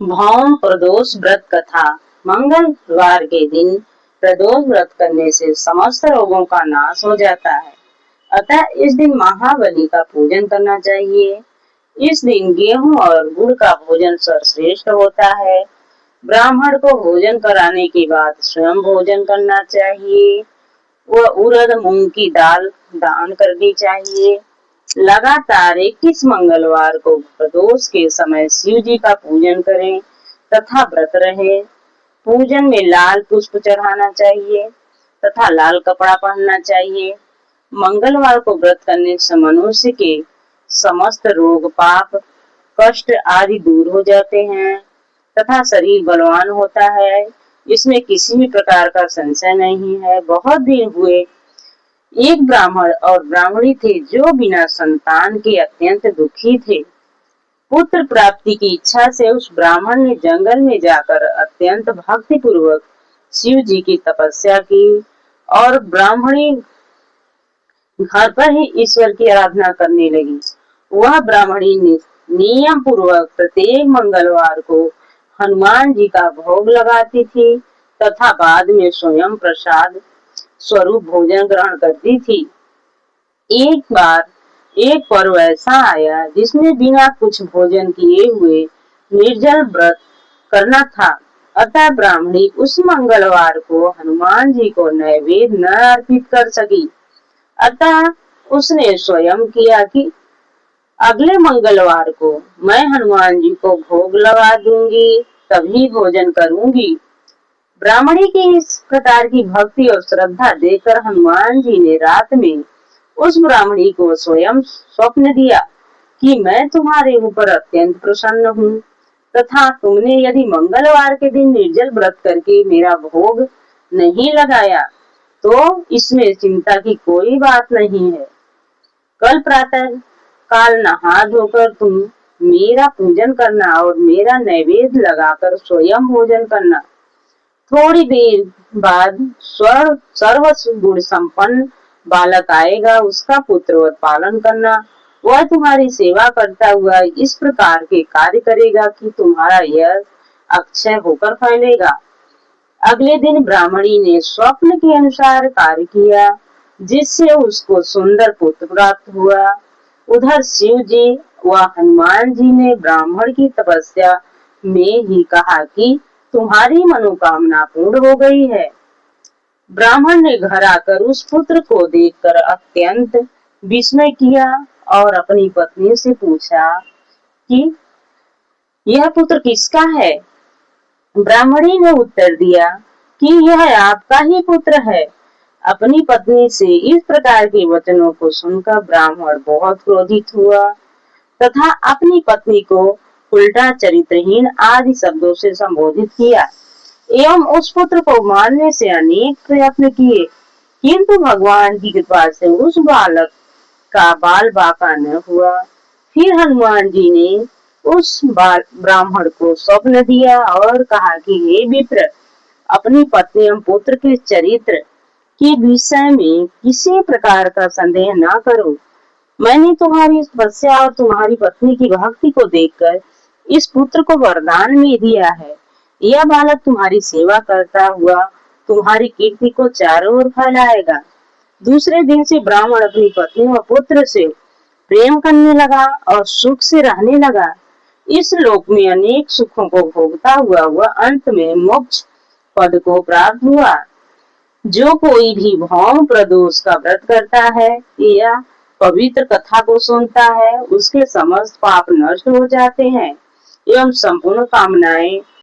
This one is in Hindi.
भौम प्रदोष व्रत कथा। मंगलवार के दिन प्रदोष व्रत करने से समस्त रोगों का नाश हो जाता है। अतः इस दिन महाबली का पूजन करना चाहिए। इस दिन गेहूं और गुड़ का भोजन सर्वश्रेष्ठ होता है। ब्राह्मण को भोजन कराने के बाद स्वयं भोजन करना चाहिए। वह उड़द मूंग की दाल दान करनी चाहिए। लगातार 21 मंगलवार को प्रदोष के समय शिव जी का पूजन करें तथा व्रत रहे। पूजन में लाल पुष्प चढ़ाना चाहिए तथा लाल कपड़ा पहनना चाहिए। मंगलवार को व्रत करने से मनुष्य के समस्त रोग पाप कष्ट आदि दूर हो जाते हैं तथा शरीर बलवान होता है। इसमें किसी भी प्रकार का संशय नहीं है। बहुत दिन हुए एक ब्राह्मण और ब्राह्मणी थे जो बिना संतान के अत्यंत दुखी थे। पुत्र प्राप्ति की इच्छा से उस ब्राह्मण ने जंगल में जाकर अत्यंत भक्ति पूर्वक शिव जी की तपस्या की और ब्राह्मणी घर पर ही ईश्वर की आराधना करने लगी। वह ब्राह्मणी ने नियम पूर्वक प्रत्येक मंगलवार को हनुमान जी का भोग लगाती थी तथा बाद में स्वयं प्रसाद स्वरूप भोजन ग्रहण करती थी। एक बार एक पर्व ऐसा आया जिसमें बिना कुछ भोजन किए हुए निर्जल व्रत करना था। अतः ब्राह्मणी उस मंगलवार को हनुमान जी को नैवेद्य न अर्पित कर सकी। अतः उसने स्वयं किया कि अगले मंगलवार को मैं हनुमान जी को भोग लगा दूंगी, तभी भोजन करूंगी। ब्राह्मणी की इस प्रकार की भक्ति और श्रद्धा देखकर हनुमान जी ने रात में उस ब्राह्मणी को स्वयं स्वप्न दिया कि मैं तुम्हारे ऊपर अत्यंत प्रसन्न हूँ तथा तुमने यदि मंगलवार के दिन निर्जल व्रत करके मेरा भोग नहीं लगाया तो इसमें चिंता की कोई बात नहीं है। कल प्रातः काल नहा धोकर तुम मेरा पूजन करना और मेरा नैवेद्य लगाकर स्वयं भोजन करना। थोड़ी देर बाद सर्व गुण संपन्न बालक आएगा, उसका पुत्रवत पालन करना। वह तुम्हारी सेवा करता हुआ इस प्रकार के कार्य करेगा कि तुम्हारा यह अक्षय होकर फैलेगा। अगले दिन ब्राह्मणी ने स्वप्न के अनुसार कार्य किया जिससे उसको सुंदर पुत्र प्राप्त हुआ। उधर शिव जी व हनुमान जी ने ब्राह्मण की तपस्या में ही कहा कि तुम्हारी मनोकामना पूर्ण हो गई है। ब्राह्मण ने घर आकर उस पुत्र को देखकर अत्यंत विस्मय किया और अपनी पत्नी से पूछा कि यह पुत्र किसका है। ब्राह्मणी ने उत्तर दिया कि यह आपका ही पुत्र है। अपनी पत्नी से इस प्रकार के वचनों को सुनकर ब्राह्मण बहुत क्रोधित हुआ तथा अपनी पत्नी को उल्टा चरित्रहीन आदि शब्दों से संबोधित किया एवं उस पुत्र को मारने से अनेक प्रयत्न किए, किंतु भगवान की कृपा से उस बालक का बाल बाका न हुआ। फिर हनुमान जी ने उस ब्राह्मण को स्वप्न दिया और कहा कि हे विप्र, अपनी पत्नी एवं पुत्र के चरित्र के विषय में किसी प्रकार का संदेह न करो। मैंने तुम्हारी तपस्या और तुम्हारी पत्नी की भक्ति को देखकर इस पुत्र को वरदान में दिया है। यह बालक तुम्हारी सेवा करता हुआ तुम्हारी कीर्ति को चारों ओर फैलाएगा। दूसरे दिन से ब्राह्मण अपनी पत्नी व पुत्र से प्रेम करने लगा और सुख से रहने लगा। इस लोक में अनेक सुखों को भोगता हुआ वह अंत में मोक्ष पद को प्राप्त हुआ। जो कोई भी भौम प्रदोष का व्रत करता है या पवित्र कथा को सुनता है उसके समस्त पाप नष्ट हो जाते हैं एवं संपूर्ण कामनाएं